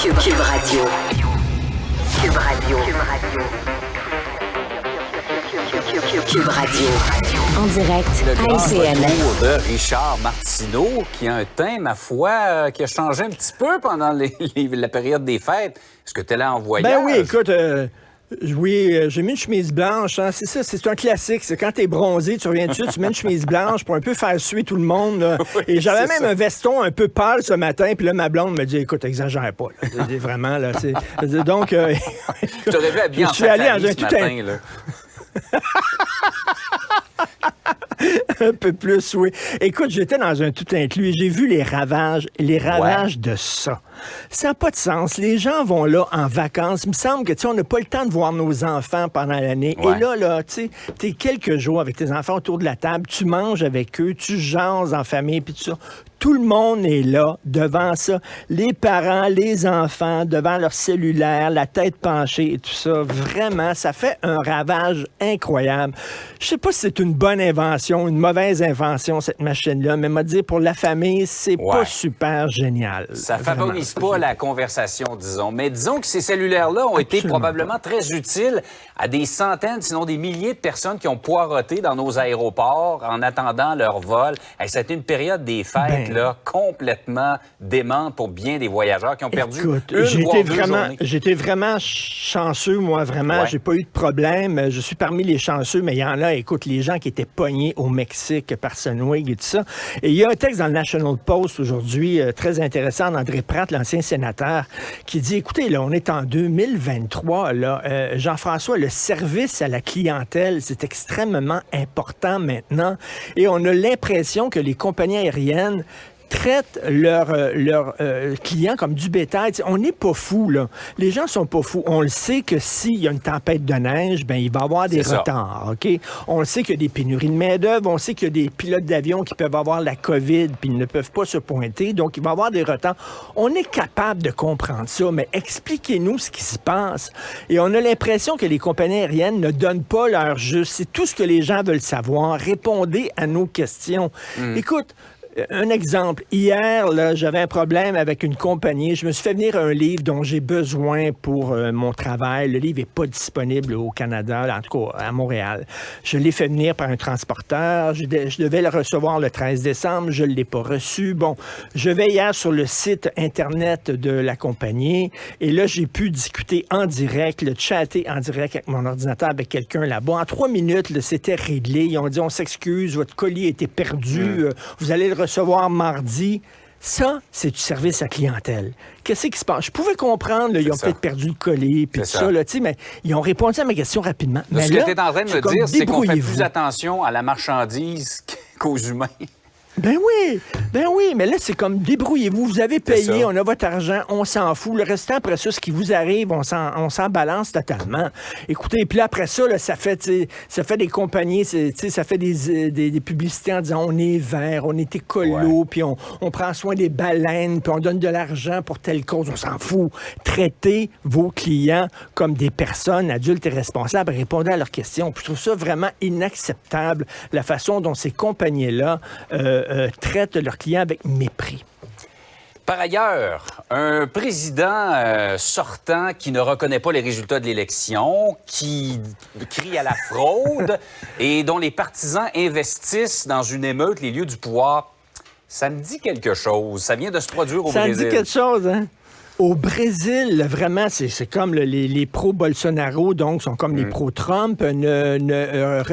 Cube Radio. Cube Radio. Cube Radio. En direct à LCN. Le de Richard Martineau, qui a un teint, ma foi, qui a changé un petit peu pendant la période des fêtes. Est-ce que tu es là en voyage? Ben oui, écoute, j'ai mis une chemise blanche. Hein, c'est ça, c'est un classique. C'est quand t'es bronzé, tu reviens dessus, tu mets une chemise blanche pour un peu faire suer tout le monde. Là. Oui, et j'avais même ça. Un veston un peu pâle ce matin, puis là, ma blonde me dit, écoute, exagère pas. Là. C'est vraiment, là, c'est... Donc, Je t'aurais vu habillé en suis allé safari dans un ce tout matin, là. un peu plus, oui. Écoute, j'étais dans un tout inclus et j'ai vu les ravages de ça. Ça n'a pas de sens. Les gens vont là en vacances. Il me semble que, tu sais, on n'a pas le temps de voir nos enfants pendant l'année. Ouais. Et là, tu sais, t'es quelques jours avec tes enfants autour de la table, tu manges avec eux, tu jases en famille, puis tout ça. Tout le monde est là, devant ça. Les parents, les enfants, devant leur cellulaire, la tête penchée et tout ça. Vraiment, ça fait un ravage incroyable. Je sais pas si c'est une bonne invention, une mauvaise invention, cette machine-là, mais m'a dit, pour la famille, c'est pas super génial. Ça Vraiment. favorise pas la conversation, disons. Mais disons que ces cellulaires-là ont été probablement très utiles à des centaines, sinon des milliers de personnes qui ont poireauté dans nos aéroports en attendant leur vol. Hey, ça a été une période des fêtes là, complètement démente pour bien des voyageurs qui ont perdu J'étais vraiment chanceux, moi, vraiment. Ouais. J'ai pas eu de problème. Je suis parmi les chanceux, mais il y en a, écoute, les gens qui étaient pognés au Mexique par Sunwing et tout ça. Et il y a un texte dans le National Post aujourd'hui, très intéressant, d'André Pratt, l'ancien sénateur, qui dit, écoutez, là, on est en 2023, là, Jean-François, le service à la clientèle, c'est extrêmement important maintenant. Et on a l'impression que les compagnies aériennes traitent leurs clients comme du bétail. T'sais, on n'est pas fous, là. Les gens sont pas fous. On le sait que s'il y a une tempête de neige, ben il va y avoir des retards, OK? On le sait qu'il y a des pénuries de main-d'œuvre. On sait qu'il y a des pilotes d'avion qui peuvent avoir la COVID puis ils ne peuvent pas se pointer. Donc, il va y avoir des retards. On est capable de comprendre ça, mais expliquez-nous ce qui se passe. Et on a l'impression que les compagnies aériennes ne donnent pas leur juste. C'est tout ce que les gens veulent savoir. Répondez à nos questions. Écoute, un exemple. Hier, là, j'avais un problème avec une compagnie. Je me suis fait venir un livre dont j'ai besoin pour mon travail. Le livre n'est pas disponible au Canada, en tout cas à Montréal. Je l'ai fait venir par un transporteur. Je devais le recevoir le 13 décembre. Je ne l'ai pas reçu. Bon, je vais hier sur le site Internet de la compagnie et là, j'ai pu discuter en direct, chatter en direct avec mon ordinateur avec quelqu'un là-bas. En 3 minutes, là, c'était réglé. Ils ont dit, on s'excuse, votre colis a été perdu. Vous allez le recevoir mardi. Ça, c'est du service à clientèle. Qu'est-ce qui se passe? Je pouvais comprendre, là, ils ont peut-être perdu le colis, puis tout ça, là, mais ils ont répondu à ma question rapidement. Mais ce que tu es en train de me dire, c'est qu'on fait plus attention attention à la marchandise qu'aux humains. Ben oui, mais là, c'est comme débrouillez-vous, vous avez payé, on a votre argent, on s'en fout. Le restant, après ça, ce qui vous arrive, on s'en balance totalement. Écoutez, puis là, après ça, là, ça fait des compagnies, ça fait des publicités en disant on est vert, on est écolo, puis on prend soin des baleines, puis on donne de l'argent pour telle cause, on s'en fout. Traitez vos clients comme des personnes adultes et responsables, répondez à leurs questions. Puis je trouve ça vraiment inacceptable, la façon dont ces compagnies-là traitent leurs clients avec mépris. Par ailleurs, un président sortant qui ne reconnaît pas les résultats de l'élection, qui crie à la fraude et dont les partisans investissent dans une émeute les lieux du pouvoir, ça me dit quelque chose. Ça vient de se produire au Brésil. Ça me dit quelque chose, hein? Au Brésil, vraiment, c'est comme les pro-Bolsonaro, donc, sont comme les pro-Trump, ne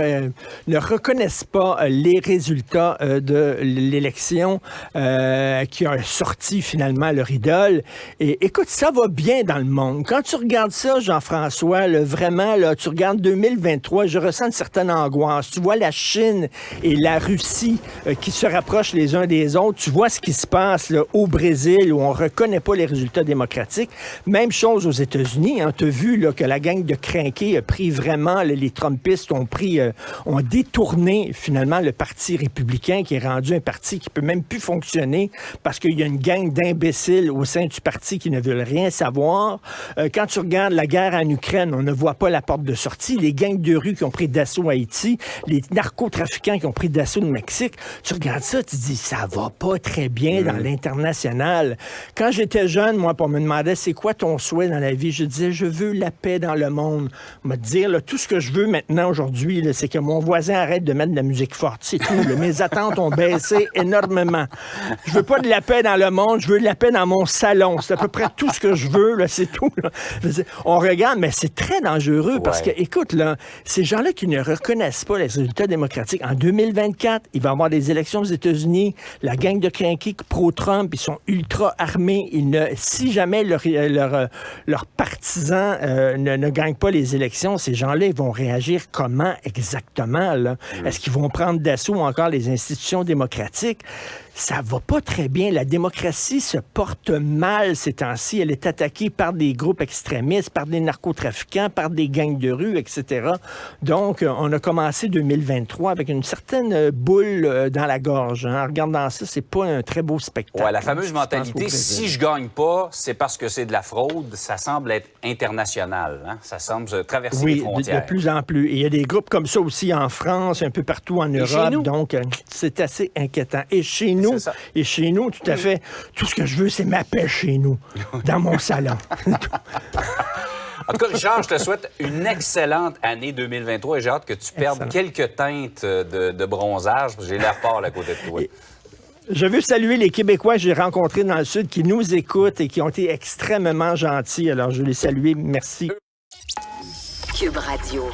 reconnaissent pas les résultats de l'élection qui a sorti finalement leur idole. Et écoute, ça va bien dans le monde. Quand tu regardes ça, Jean-François, là, vraiment, là, tu regardes 2023, je ressens une certaine angoisse. Tu vois la Chine et la Russie qui se rapprochent les uns des autres. Tu vois ce qui se passe là, au Brésil où on reconnaît pas les résultats démocratique. Même chose aux États-Unis. Hein. Tu as vu là, que la gang de crinqués a pris vraiment, les Trumpistes ont détourné finalement le Parti républicain qui est rendu un parti qui peut même plus fonctionner parce qu'il y a une gang d'imbéciles au sein du parti qui ne veulent rien savoir. Quand tu regardes la guerre en Ukraine, on ne voit pas la porte de sortie. Les gangs de rue qui ont pris d'assaut Haïti, les narcotrafiquants qui ont pris d'assaut le Mexique, tu regardes ça, tu te dis, ça va pas très bien dans l'international. Quand j'étais jeune, moi, on me demandait, c'est quoi ton souhait dans la vie? Je disais, je veux la paix dans le monde. On va te dire, là, tout ce que je veux maintenant, aujourd'hui, là, c'est que mon voisin arrête de mettre de la musique forte. C'est tout. Là. Mes attentes ont baissé énormément. Je veux pas de la paix dans le monde, je veux de la paix dans mon salon. C'est à peu près tout ce que je veux, là, c'est tout. Là. On regarde, mais c'est très dangereux parce que, écoute, là, ces gens-là qui ne reconnaissent pas les résultats démocratiques, en 2024, il va y avoir des élections aux États-Unis, la gang de crinqués pro-Trump, ils sont ultra armés. Si jamais leurs partisans ne gagnent pas les élections, ces gens-là, ils vont réagir comment exactement? Là? Est-ce qu'ils vont prendre d'assaut encore les institutions démocratiques? Ça va pas très bien. La démocratie se porte mal ces temps-ci. Elle est attaquée par des groupes extrémistes, par des narcotrafiquants, par des gangs de rue, etc. Donc, on a commencé 2023 avec une certaine boule dans la gorge. En regardant ça, c'est pas un très beau spectacle. Ouais, la fameuse mentalité, si je gagne pas, c'est parce que c'est de la fraude. Ça semble être international. Hein? Ça semble traverser les frontières. De plus en plus. Et il y a des groupes comme ça aussi en France, un peu partout en Europe. Donc, c'est assez inquiétant. Et chez nous, tout à fait, tout ce que je veux, c'est ma paix chez nous, dans mon salon. En tout cas, Richard, je te souhaite une excellente année 2023 et j'ai hâte que tu perdes quelques teintes de bronzage, parce que j'ai l'air pâle à côté de toi. Je veux saluer les Québécois que j'ai rencontrés dans le Sud qui nous écoutent et qui ont été extrêmement gentils. Alors, je veux les saluer. Merci. Cube Radio.